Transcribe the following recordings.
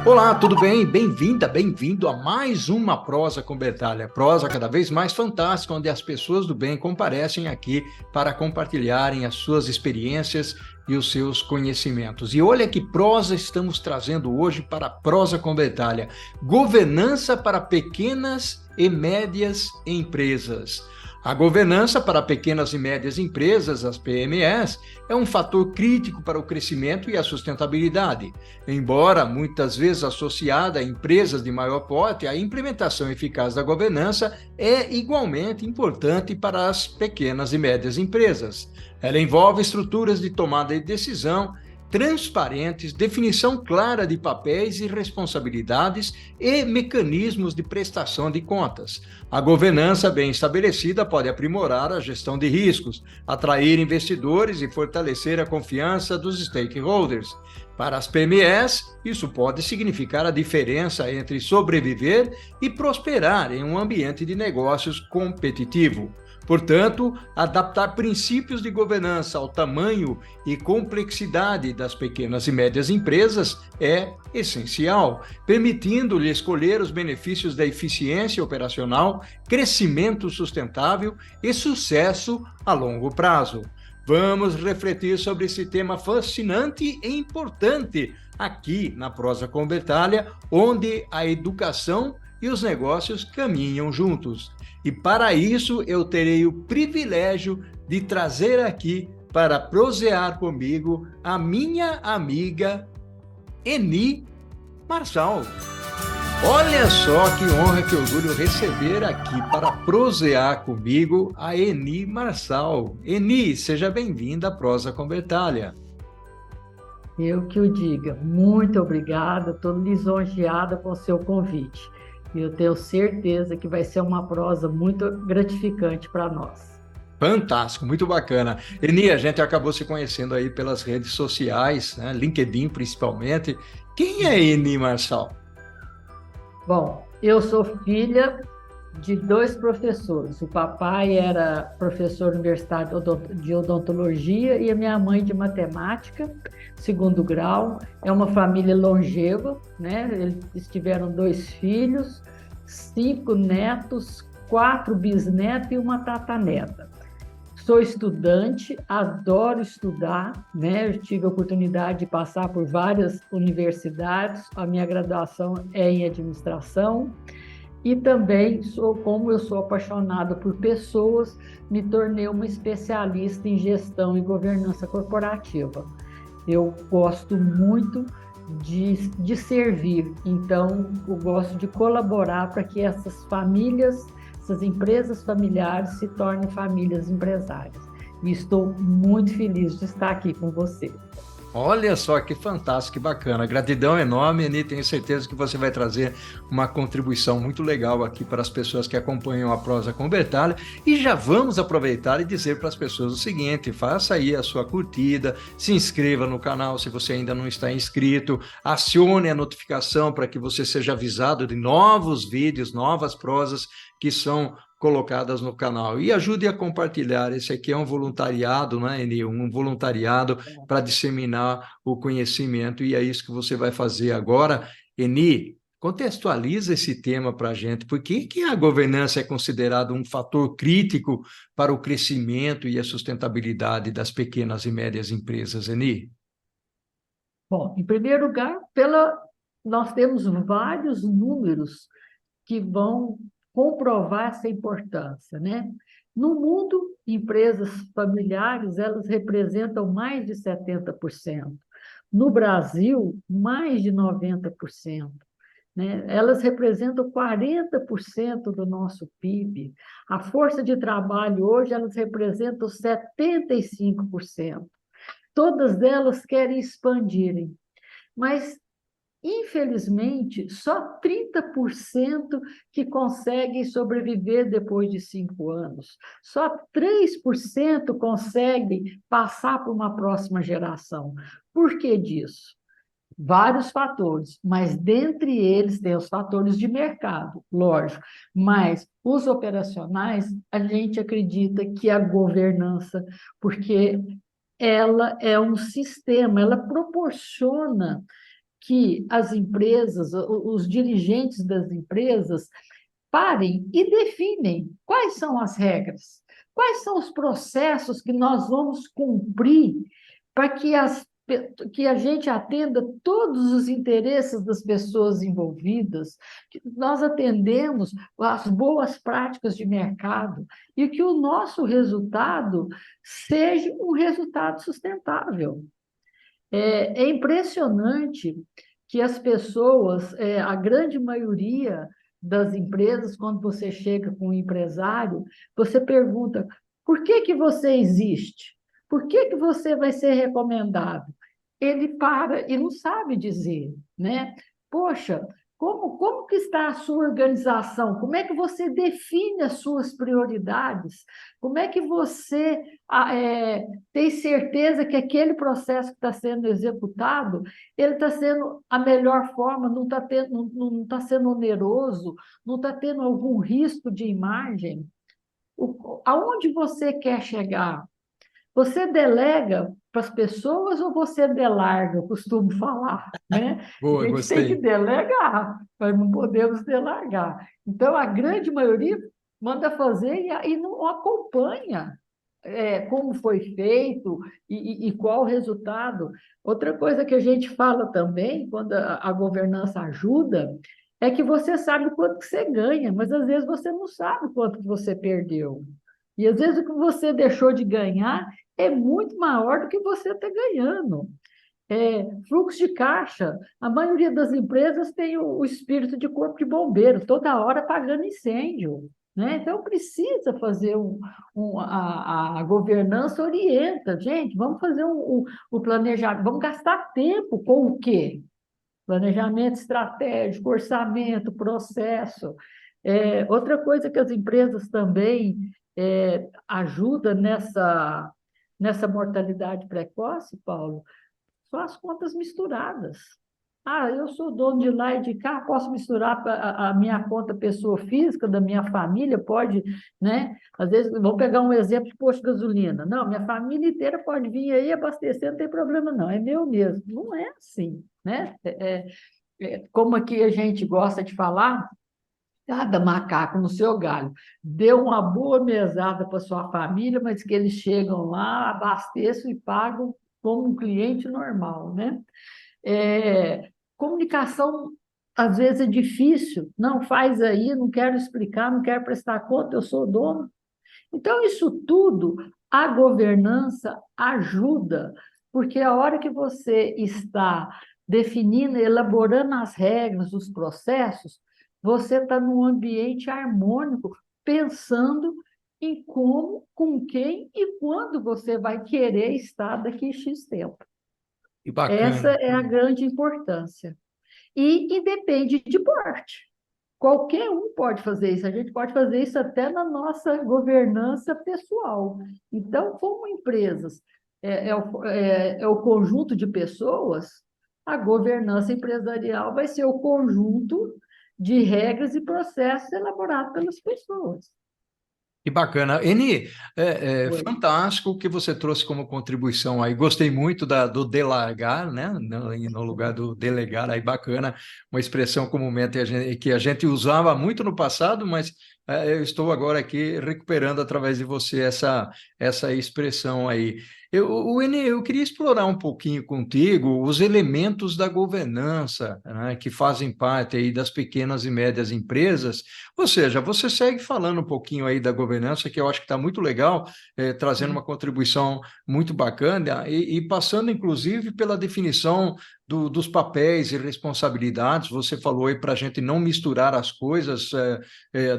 Olá, tudo bem? Bem-vinda, bem-vindo a mais uma Prosa com Bertalha. Prosa cada vez mais fantástica, onde as pessoas do bem comparecem aqui para compartilharem as suas experiências e os seus conhecimentos. E olha que prosa estamos trazendo hoje para a Prosa com Bertalha. Governança para pequenas e médias empresas. A governança para pequenas e médias empresas, as PMEs, é um fator crítico para o crescimento e a sustentabilidade. Embora muitas vezes associada a empresas de maior porte, a implementação eficaz da governança é igualmente importante para as pequenas e médias empresas. Ela envolve estruturas de tomada de decisão transparentes, definição clara de papéis e responsabilidades e mecanismos de prestação de contas. A governança bem estabelecida pode aprimorar a gestão de riscos, atrair investidores e fortalecer a confiança dos stakeholders. Para as PMEs, isso pode significar a diferença entre sobreviver e prosperar em um ambiente de negócios competitivo. Portanto, adaptar princípios de governança ao tamanho e complexidade das pequenas e médias empresas é essencial, permitindo-lhe escolher os benefícios da eficiência operacional, crescimento sustentável e sucesso a longo prazo. Vamos refletir sobre esse tema fascinante e importante aqui na Prosa com Bertalha, onde a educação e os negócios caminham juntos. E para isso eu terei o privilégio de trazer aqui para prosear comigo a minha amiga Eni Marçal. Olha só que honra, que orgulho receber aqui para prosear comigo a Eni Marçal. Eni, seja bem-vinda à Prosa com Bertalha. Eu que o diga. Muito obrigada, estou lisonjeada com o seu convite. E eu tenho certeza que vai ser uma prosa muito gratificante para nós. Fantástico, muito bacana. Eni, a gente acabou se conhecendo aí pelas redes sociais, né? LinkedIn principalmente. Quem é Eni Marçal? Bom, eu sou filha de dois professores. O papai era professor universitário de odontologia e a minha mãe de matemática, segundo grau. É uma família longeva, né? Eles tiveram 2 filhos, 5 netos, 4 bisnetos e uma tataneta. Sou estudante, adoro estudar, né? Eu tive a oportunidade de passar por várias universidades. A minha graduação é em administração. E também, como eu sou apaixonada por pessoas, me tornei uma especialista em gestão e governança corporativa. Eu gosto muito de servir, então eu gosto de colaborar para que essas famílias, essas empresas familiares se tornem famílias empresárias. E estou muito feliz de estar aqui com você. Olha só que fantástico, que bacana. Gratidão enorme, Eni. Tenho certeza que você vai trazer uma contribuição muito legal aqui para as pessoas que acompanham a Prosa com Bertalha. E já vamos aproveitar e dizer para as pessoas o seguinte: faça aí a sua curtida, se inscreva no canal se você ainda não está inscrito, acione a notificação para que você seja avisado de novos vídeos, novas prosas que são colocadas no canal. E ajude a compartilhar. Esse aqui é um voluntariado, né, Eni? Um voluntariado para disseminar o conhecimento, e é isso que você vai fazer agora. Eni, contextualiza esse tema para a gente. Por que a governança é considerada um fator crítico para o crescimento e a sustentabilidade das pequenas e médias empresas, Eni? Bom, em primeiro lugar, nós temos vários números que vão comprovar essa importância, né? No mundo, empresas familiares, elas representam mais de 70%. No Brasil, mais de 90%. Né? Elas representam 40% do nosso PIB. A força de trabalho hoje, elas representam 75%. Todas elas querem expandirem, mas infelizmente, só 30% que conseguem sobreviver depois de 5 anos. Só 3% conseguem passar para uma próxima geração. Por que disso? Vários fatores, mas dentre eles tem os fatores de mercado, lógico, mas os operacionais, a gente acredita que a governança, porque ela é um sistema, ela proporciona que as empresas, os dirigentes das empresas, parem e definem quais são as regras, quais são os processos que nós vamos cumprir para que a gente atenda todos os interesses das pessoas envolvidas, que nós atendemos as boas práticas de mercado e que o nosso resultado seja um resultado sustentável. É impressionante que as pessoas, a grande maioria das empresas, quando você chega com um empresário, você pergunta: por que que você existe? Por que que você vai ser recomendado? Ele para e não sabe dizer, né? Poxa, como que está a sua organização? Como é que você define as suas prioridades? Como é que você tem certeza que aquele processo que está sendo executado, ele está sendo a melhor forma, não está sendo oneroso, não está tendo algum risco de imagem? Aonde você quer chegar? Você delega para as pessoas ou você delarga? Eu costumo falar, né? A Boa, gente tem que gostei. delegar, mas não podemos delargar. Então, a grande maioria manda fazer e não acompanha como foi feito e qual o resultado. Outra coisa que a gente fala também, quando a governança ajuda, é que você sabe quanto que você ganha, mas às vezes você não sabe quanto que você perdeu. E às vezes o que você deixou de ganhar é muito maior do que você está ganhando. Fluxo de caixa. A maioria das empresas tem o espírito de corpo de bombeiro, toda hora apagando incêndio. Né? Então, precisa fazer a governança orienta. Gente, vamos fazer o planejamento, vamos gastar tempo com o quê? Planejamento estratégico, orçamento, processo. Outra coisa que as empresas também ajudam nessa mortalidade precoce, Paulo, são as contas misturadas. Ah, eu sou dono de lá e de cá, posso misturar a minha conta pessoa física, da minha família, pode, né? Às vezes, vou pegar um exemplo de posto de gasolina. Não, minha família inteira pode vir aí abastecer, não tem problema não, é meu mesmo. Não é assim, né? Como aqui a gente gosta de falar, cada macaco no seu galho. Deu uma boa mesada para sua família, mas que eles chegam lá, abasteçam e pagam como um cliente normal, né? Comunicação, às vezes, é difícil. Não, faz aí, não quero explicar, não quero prestar conta, eu sou dono. Então, isso tudo, a governança ajuda, porque a hora que você está definindo, elaborando as regras, os processos, você está num ambiente harmônico, pensando em como, com quem e quando você vai querer estar daqui a X tempo. Que Essa bacana. é a grande importância. E depende de porte. Qualquer um pode fazer isso, a gente pode fazer isso até na nossa governança pessoal. Então, como empresas é o conjunto de pessoas, a governança empresarial vai ser o conjunto de regras e processos elaborados pelas pessoas. Que bacana. Eni, é Oi. fantástico o que você trouxe como contribuição aí. Gostei muito do delargar, né? No lugar do delegar, aí bacana. Uma expressão comumente que a gente usava muito no passado, mas eu estou agora aqui recuperando através de você essa expressão aí. Eni, eu queria explorar um pouquinho contigo os elementos da governança, né, que fazem parte aí das pequenas e médias empresas. Ou seja, você segue falando um pouquinho aí da governança, que eu acho que está muito legal, trazendo uma contribuição muito bacana e passando, inclusive, pela definição dos papéis e responsabilidades. Você falou aí para a gente não misturar as coisas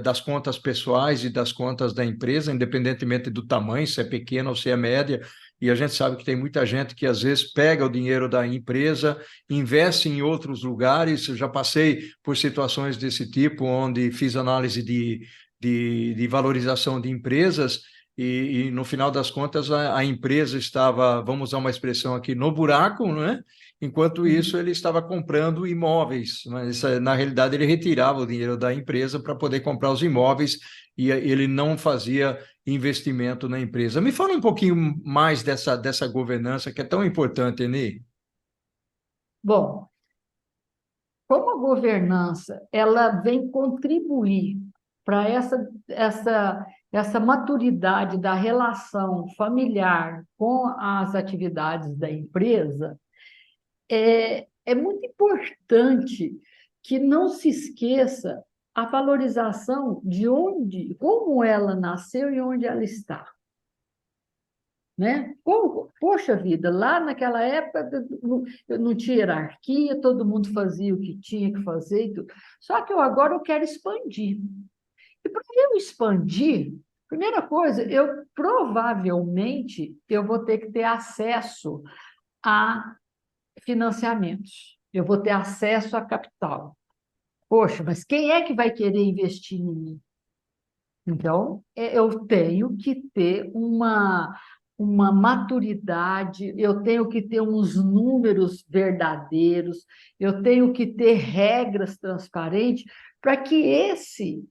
das contas pessoais e das contas da empresa, independentemente do tamanho, se é pequena ou se é média. E a gente sabe que tem muita gente que às vezes pega o dinheiro da empresa, investe em outros lugares. Eu já passei por situações desse tipo, onde fiz análise de valorização de empresas, e no final das contas a empresa estava, vamos usar uma expressão aqui, no buraco, né? Enquanto isso ele estava comprando imóveis, mas na realidade ele retirava o dinheiro da empresa para poder comprar os imóveis e ele não fazia investimento na empresa. Me fala um pouquinho mais dessa governança que é tão importante, Eni. Bom, como a governança ela vem contribuir para essa maturidade da relação familiar com as atividades da empresa, é muito importante que não se esqueça a valorização de onde, como ela nasceu e onde ela está. Né? Poxa vida, lá naquela época não tinha hierarquia, todo mundo fazia o que tinha que fazer e tudo. Só que agora eu quero expandir. E para eu expandir, primeira coisa, eu provavelmente eu vou ter que ter acesso a financiamentos. Eu vou ter acesso a capital. Poxa, mas quem é que vai querer investir em mim? Então, eu tenho que ter uma maturidade, eu tenho que ter uns números verdadeiros, eu tenho que ter regras transparentes para que esse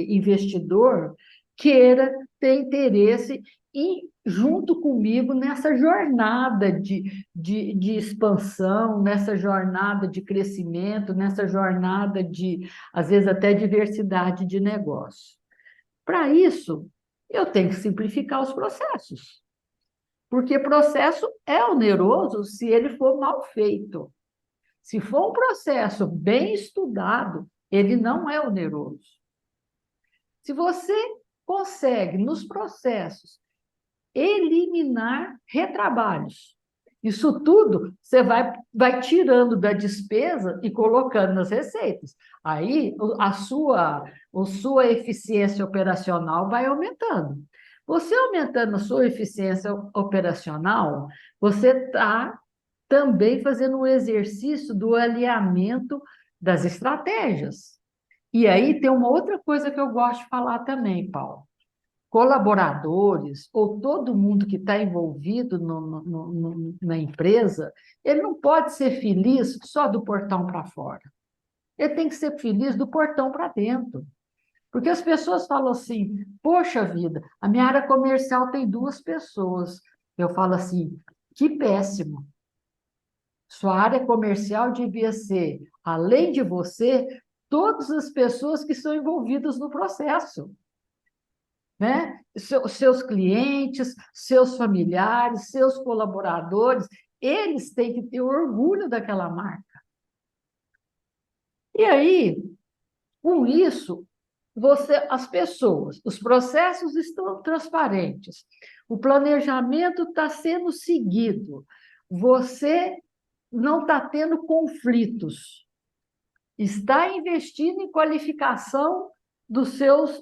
investidor queira ter interesse e junto comigo nessa jornada de expansão, nessa jornada de crescimento, nessa jornada de, às vezes, até diversidade de negócio. Para isso, eu tenho que simplificar os processos, porque processo é oneroso se ele for mal feito. Se for um processo bem estudado, ele não é oneroso. Se você consegue, nos processos, eliminar retrabalhos, isso tudo você vai tirando da despesa e colocando nas receitas. Aí a sua eficiência operacional vai aumentando. Você aumentando a sua eficiência operacional, você está também fazendo um exercício do alinhamento das estratégias. E aí tem uma outra coisa que eu gosto de falar também, Paulo. Colaboradores ou todo mundo que está envolvido na empresa, ele não pode ser feliz só do portão para fora. Ele tem que ser feliz do portão para dentro. Porque as pessoas falam assim, poxa vida, a minha área comercial tem 2 pessoas. Eu falo assim, que péssimo. Sua área comercial devia ser, além de você, todas as pessoas que são envolvidas no processo. Né? Seus clientes, seus familiares, seus colaboradores, eles têm que ter orgulho daquela marca. E aí, com isso, as pessoas, os processos estão transparentes, o planejamento está sendo seguido, você não está tendo conflitos, está investindo em qualificação dos seus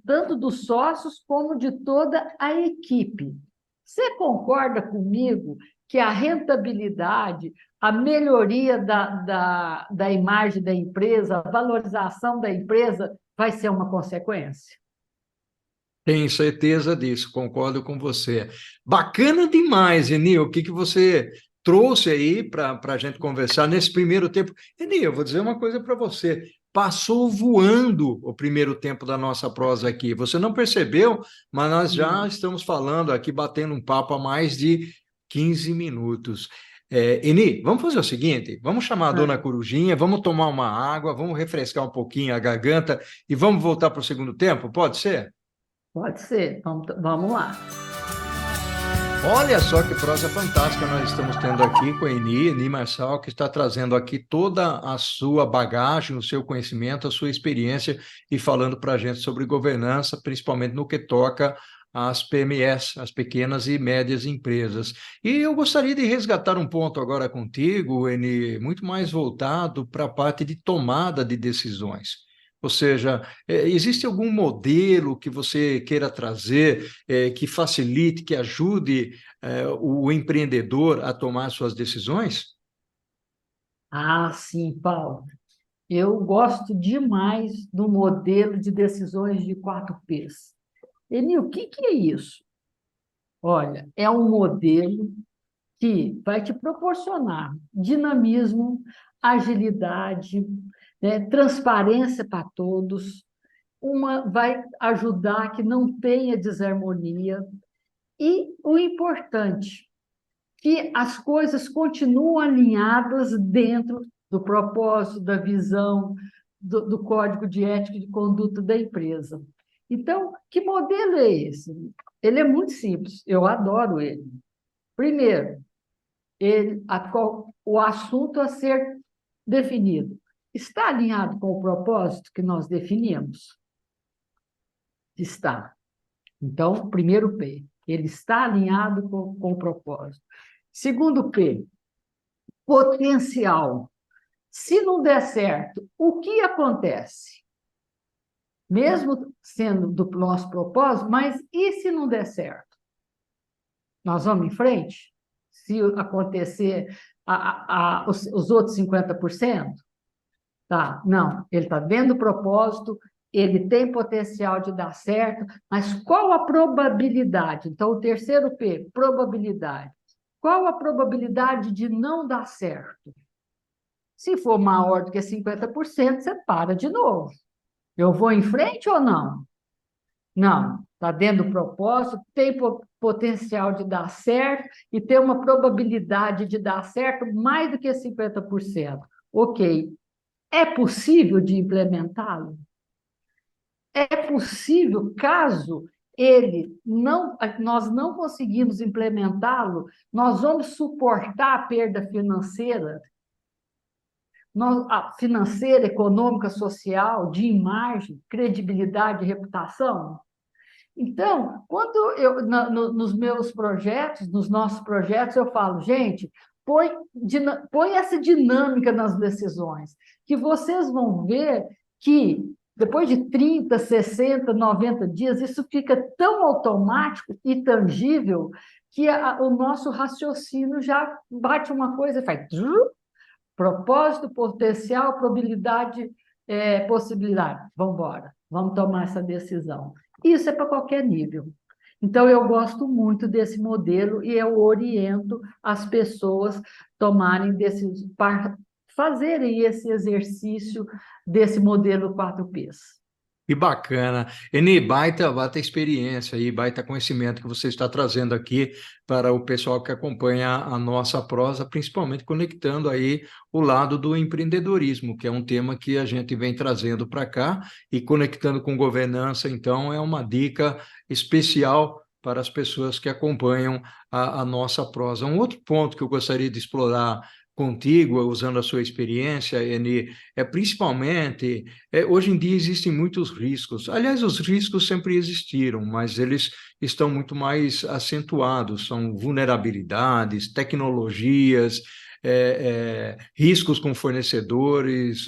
tanto dos sócios como de toda a equipe. Você concorda comigo que a rentabilidade, a melhoria da imagem da empresa, a valorização da empresa vai ser uma consequência? Tenho certeza disso, concordo com você. Bacana demais, Enil, o que você trouxe aí para a gente conversar nesse primeiro tempo. Enil, eu vou dizer uma coisa para você. Passou voando o primeiro tempo da nossa prosa aqui. Você não percebeu, mas nós já estamos falando aqui, batendo um papo há mais de 15 minutos. Eni, vamos fazer o seguinte: vamos chamar a dona Corujinha, vamos tomar uma água, vamos refrescar um pouquinho a garganta e vamos voltar para o segundo tempo? Pode ser? Pode ser, vamos lá. Olha só que prosa fantástica nós estamos tendo aqui com a Eni Marçal, que está trazendo aqui toda a sua bagagem, o seu conhecimento, a sua experiência e falando para a gente sobre governança, principalmente no que toca às PMEs, as pequenas e médias empresas. E eu gostaria de resgatar um ponto agora contigo, Eni, muito mais voltado para a parte de tomada de decisões. Ou seja, existe algum modelo que você queira trazer que facilite, que ajude o empreendedor a tomar suas decisões? Ah, sim, Paulo. Eu gosto demais do modelo de decisões de 4Ps. Emil, o que é isso? Olha, é um modelo que vai te proporcionar dinamismo, agilidade, né, transparência para todos, vai ajudar que não tenha desarmonia. E o importante, que as coisas continuam alinhadas dentro do propósito, da visão, do código de ética e de conduta da empresa. Então, que modelo é esse? Ele é muito simples, eu adoro ele. Primeiro, o assunto a ser definido está alinhado com o propósito que nós definimos? Está. Então, primeiro P, ele está alinhado com o propósito. Segundo P, potencial. Se não der certo, o que acontece? Mesmo sendo do nosso propósito, mas e se não der certo? Nós vamos em frente? Se acontecer os outros 50%? Tá, não, ele está dentro do propósito, ele tem potencial de dar certo, mas qual a probabilidade? Então, o terceiro P, probabilidade. Qual a probabilidade de não dar certo? Se for maior do que 50%, você para de novo. Eu vou em frente ou não? Não, está dentro do propósito, tem potencial de dar certo e tem uma probabilidade de dar certo mais do que 50%. Ok. É possível de implementá-lo? É possível, caso nós não conseguimos implementá-lo, nós vamos suportar a perda financeira, financeira, econômica, social, de imagem, credibilidade e reputação? Então, quando nos meus projetos, nos nossos projetos, eu falo, gente, põe essa dinâmica nas decisões, que vocês vão ver que depois de 30, 60, 90 dias, isso fica tão automático e tangível que o nosso raciocínio já bate uma coisa e faz propósito, potencial, probabilidade, possibilidade. Vamos embora, vamos tomar essa decisão. Isso é para qualquer nível. Então, eu gosto muito desse modelo e eu oriento as pessoas tomarem fazerem esse exercício desse modelo 4Ps. Que bacana. Eni, baita experiência e baita conhecimento que você está trazendo aqui para o pessoal que acompanha a nossa prosa, principalmente conectando aí o lado do empreendedorismo, que é um tema que a gente vem trazendo para cá e conectando com governança, então é uma dica especial para as pessoas que acompanham a nossa prosa. Um outro ponto que eu gostaria de explorar contigo, usando a sua experiência, Eni, principalmente hoje em dia existem muitos riscos. Aliás, os riscos sempre existiram, mas eles estão muito mais acentuados. São vulnerabilidades, tecnologias, riscos com fornecedores,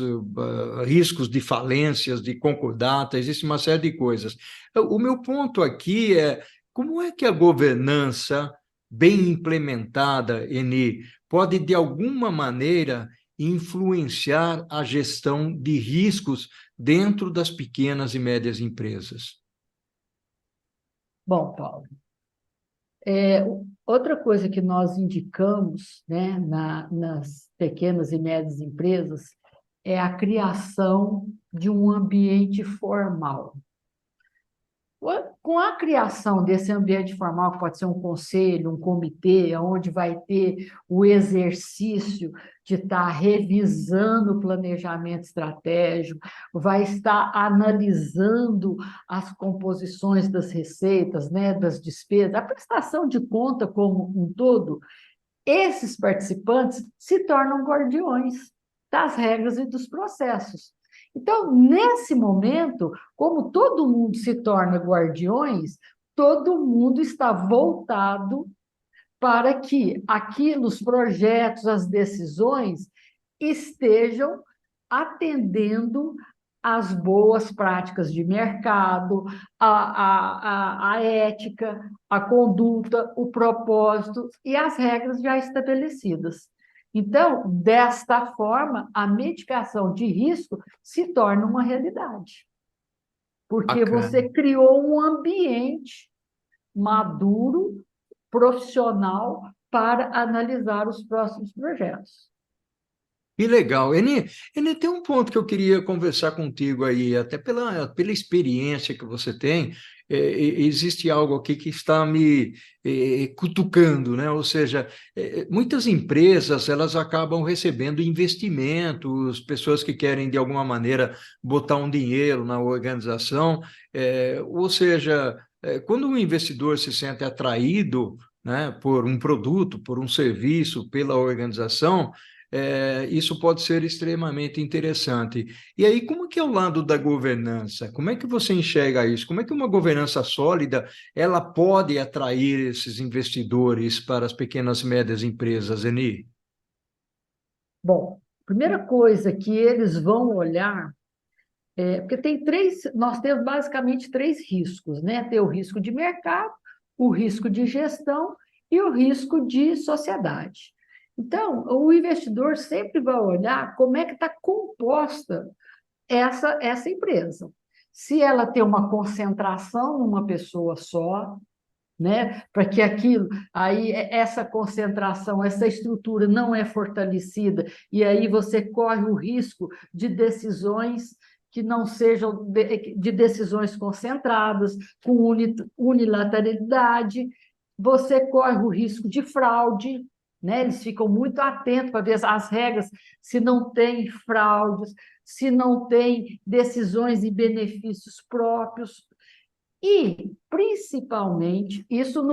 riscos de falências, de concordata, existe uma série de coisas. O meu ponto aqui é como é que a governança bem implementada, Eni, pode, de alguma maneira, influenciar a gestão de riscos dentro das pequenas e médias empresas? Bom, Paulo, outra coisa que nós indicamos, né, nas pequenas e médias empresas é a criação de um ambiente formal. Com a criação desse ambiente formal, que pode ser um conselho, um comitê, onde vai ter o exercício de estar revisando o planejamento estratégico, vai estar analisando as composições das receitas, né, das despesas, a prestação de conta como um todo, esses participantes se tornam guardiões das regras e dos processos. Então, nesse momento, como todo mundo se torna guardiões, todo mundo está voltado para que aquilo, os projetos, as decisões estejam atendendo às boas práticas de mercado, a ética, a conduta, o propósito e as regras já estabelecidas. Então, desta forma, a mitigação de risco se torna uma realidade, porque Bacana. você criou um ambiente maduro, profissional, para analisar os próximos projetos. Que legal. Eni, tem um ponto que eu queria conversar contigo aí, até pela experiência que você tem, existe algo aqui que está me cutucando, né? Ou seja, muitas empresas, elas acabam recebendo investimentos, pessoas que querem, de alguma maneira, botar um dinheiro na organização, ou seja, quando um investidor se sente atraído, né, por um produto, por um serviço, pela organização, isso pode ser extremamente interessante. E aí, como que é o lado da governança? Como é que você enxerga isso? Como é que uma governança sólida ela pode atrair esses investidores para as pequenas e médias empresas, Eni? Bom, primeira coisa que eles vão olhar porque nós temos basicamente três riscos, né? Tem o risco de mercado, o risco de gestão e o risco de sociedade. Então, o investidor sempre vai olhar como é que está composta essa empresa. Se ela tem uma concentração numa pessoa só, né? Para que essa concentração, essa estrutura não é fortalecida, e aí você corre o risco de decisões que não sejam de decisões concentradas, com unilateralidade, você corre o risco de fraude, né? Eles ficam muito atentos para ver as regras, se não tem fraudes, se não tem decisões e benefícios próprios. E, principalmente, isso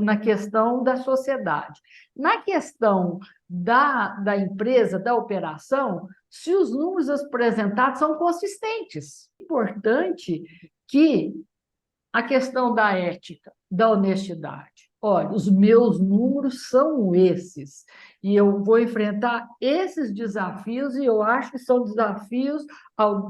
na questão da sociedade. Na questão da empresa, da operação, se os números apresentados são consistentes. É importante que a questão da ética, da honestidade. Olha, os meus números são esses, e eu vou enfrentar esses desafios, e eu acho que são desafios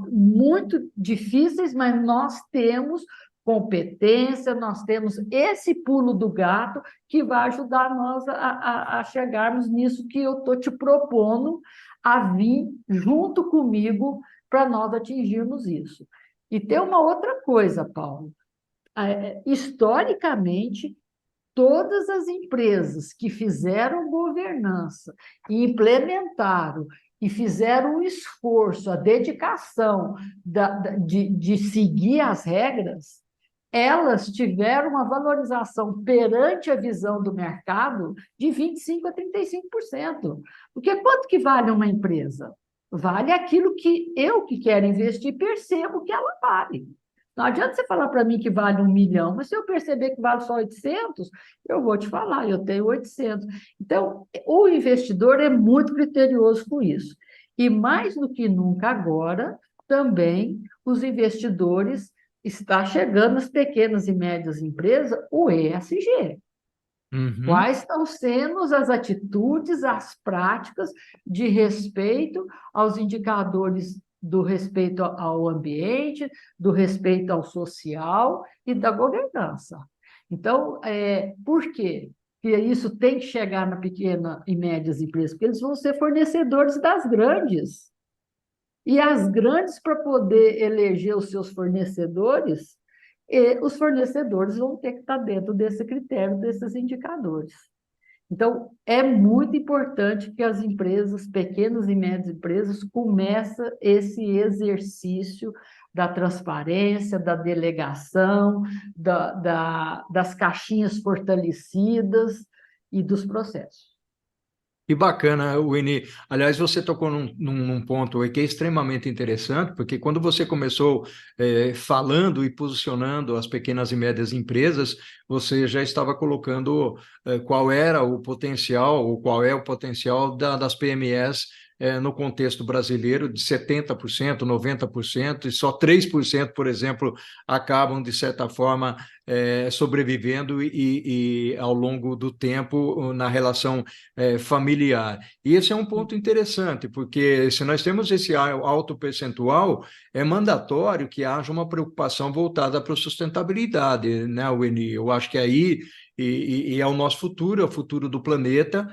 muito difíceis, mas nós temos competência, nós temos esse pulo do gato que vai ajudar nós a chegarmos nisso que eu estou te propondo a vir junto comigo para nós atingirmos isso. E tem uma outra coisa, Paulo. Historicamente, todas as empresas que fizeram governança e implementaram e fizeram o esforço, a dedicação de seguir as regras, elas tiveram uma valorização perante a visão do mercado de 25% a 35%. Porque quanto que vale uma empresa? Vale aquilo que eu que quero investir percebo que ela vale. Não adianta você falar para mim que vale 1 milhão, mas se eu perceber que vale só 800, eu vou te falar, eu tenho 800. Então, o investidor é muito criterioso com isso. E mais do que nunca agora, também os investidores está chegando nas pequenas e médias empresas o ESG. Uhum. Quais estão sendo as atitudes, as práticas de respeito aos indicadores do respeito ao ambiente, do respeito ao social e da governança. Então, por quê? Porque isso tem que chegar na pequena e médias empresas, porque eles vão ser fornecedores das grandes. E as grandes, para poder eleger os seus fornecedores, os fornecedores vão ter que estar dentro desse critério, desses indicadores. Então, é muito importante que as empresas, pequenas e médias empresas, comecem esse exercício da transparência, da delegação, das caixinhas fortalecidas e dos processos. Que bacana, Winnie. Aliás, você tocou num ponto aí que é extremamente interessante, porque quando você começou falando e posicionando as pequenas e médias empresas, você já estava colocando qual era o potencial, ou qual é o potencial das PMEs no contexto brasileiro, de 70%, 90%, e só 3%, por exemplo, acabam, de certa forma, sobrevivendo e ao longo do tempo na relação familiar. E esse é um ponto interessante, porque se nós temos esse alto percentual, é mandatório que haja uma preocupação voltada para a sustentabilidade, né, Winnie? Eu acho que aí e é o nosso futuro, é o futuro do planeta.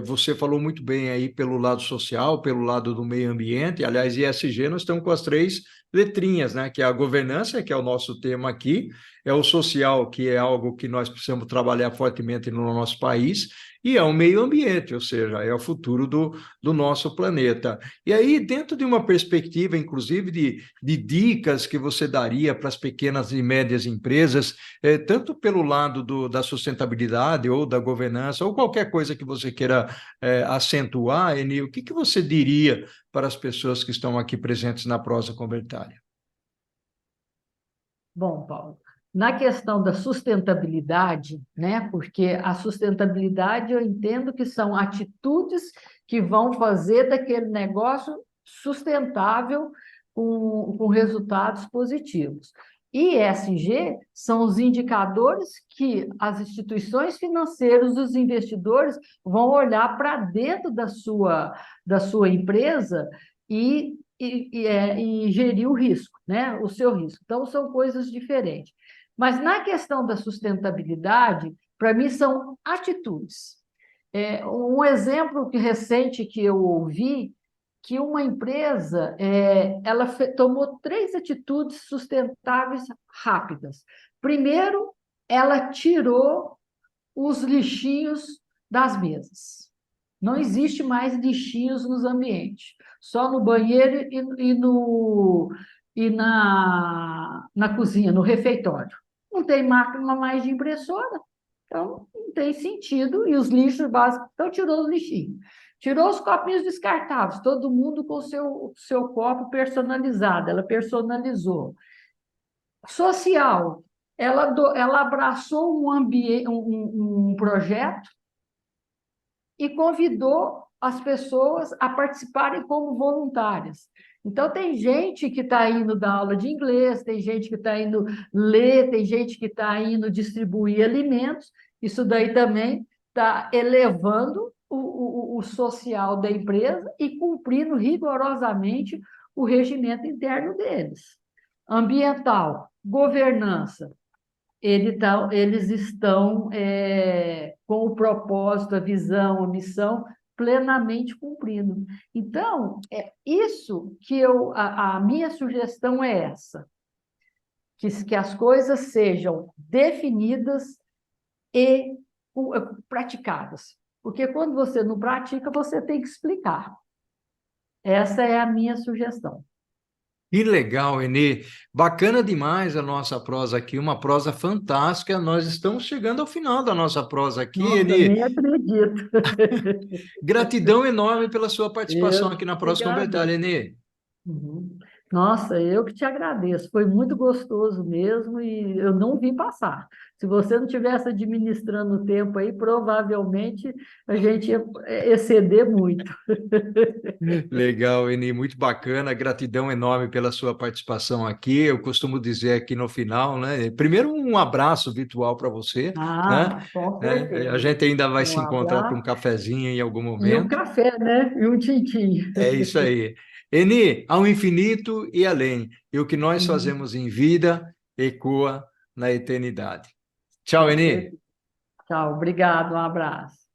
Você falou muito bem aí pelo lado social, pelo lado do meio ambiente. Aliás, ESG, nós estamos com as três letrinhas, né? Que é a governança, que é o nosso tema aqui, é o social, que é algo que nós precisamos trabalhar fortemente no nosso país, e é o meio ambiente, ou seja, é o futuro do nosso planeta. E aí, dentro de uma perspectiva, inclusive, de dicas que você daria para as pequenas e médias empresas, tanto pelo lado da sustentabilidade ou da governança, ou qualquer coisa que você queira acentuar, Eni, o que você diria para as pessoas que estão aqui presentes na prosa convertida? Bom, Paulo, na questão da sustentabilidade, né? Porque a sustentabilidade eu entendo que são atitudes que vão fazer daquele negócio sustentável com resultados positivos. E ESG são os indicadores que as instituições financeiras, os investidores vão olhar para dentro da sua empresa e gerir o risco, né? O seu risco. Então, são coisas diferentes. Mas na questão da sustentabilidade, para mim, são atitudes. Um exemplo recente que eu ouvi, que uma empresa ela tomou 3 atitudes sustentáveis rápidas. Primeiro, ela tirou os lixinhos das mesas. Não existe mais lixinhos nos ambientes, só no banheiro na cozinha, no refeitório. Não tem máquina mais de impressora, então não tem sentido, e os lixos básicos, então tirou os lixinhos. Tirou os copinhos descartáveis, todo mundo com o seu copo personalizado, ela personalizou. Social, ela abraçou um projeto e convidou as pessoas a participarem como voluntárias. Então, tem gente que está indo dar aula de inglês, tem gente que está indo ler, tem gente que está indo distribuir alimentos. Isso daí também está elevando o social da empresa e cumprindo rigorosamente o regimento interno deles. Ambiental, governança, eles estão com o propósito, a visão, a missão plenamente cumprindo. Então, é isso que a minha sugestão é essa, que as coisas sejam definidas e praticadas. Porque quando você não pratica, você tem que explicar. Essa é a minha sugestão. Que legal, Enê. Bacana demais a nossa prosa aqui, uma prosa fantástica. Nós estamos chegando ao final da nossa prosa aqui, Nossa, Enê. nem acredito. Gratidão enorme pela sua participação Eu aqui na que prosa convertida, agradeço. Enê. Uhum. Nossa, eu que te agradeço. Foi muito gostoso mesmo e eu não vi passar. Se você não tivesse administrando o tempo aí, provavelmente a gente ia exceder muito. Legal, Eni, muito bacana. Gratidão enorme pela sua participação aqui. Eu costumo dizer aqui no final, né? Primeiro, um abraço virtual para você, né? Ah, com A certeza. gente ainda vai se Um encontrar para um abraço cafezinho em algum e um momento. café, né? E um tintim. É isso aí. Eni, ao infinito e além. E o que nós Uhum. fazemos em vida ecoa na eternidade. Tchau, Com Eni. certeza. Tchau, obrigado, um abraço.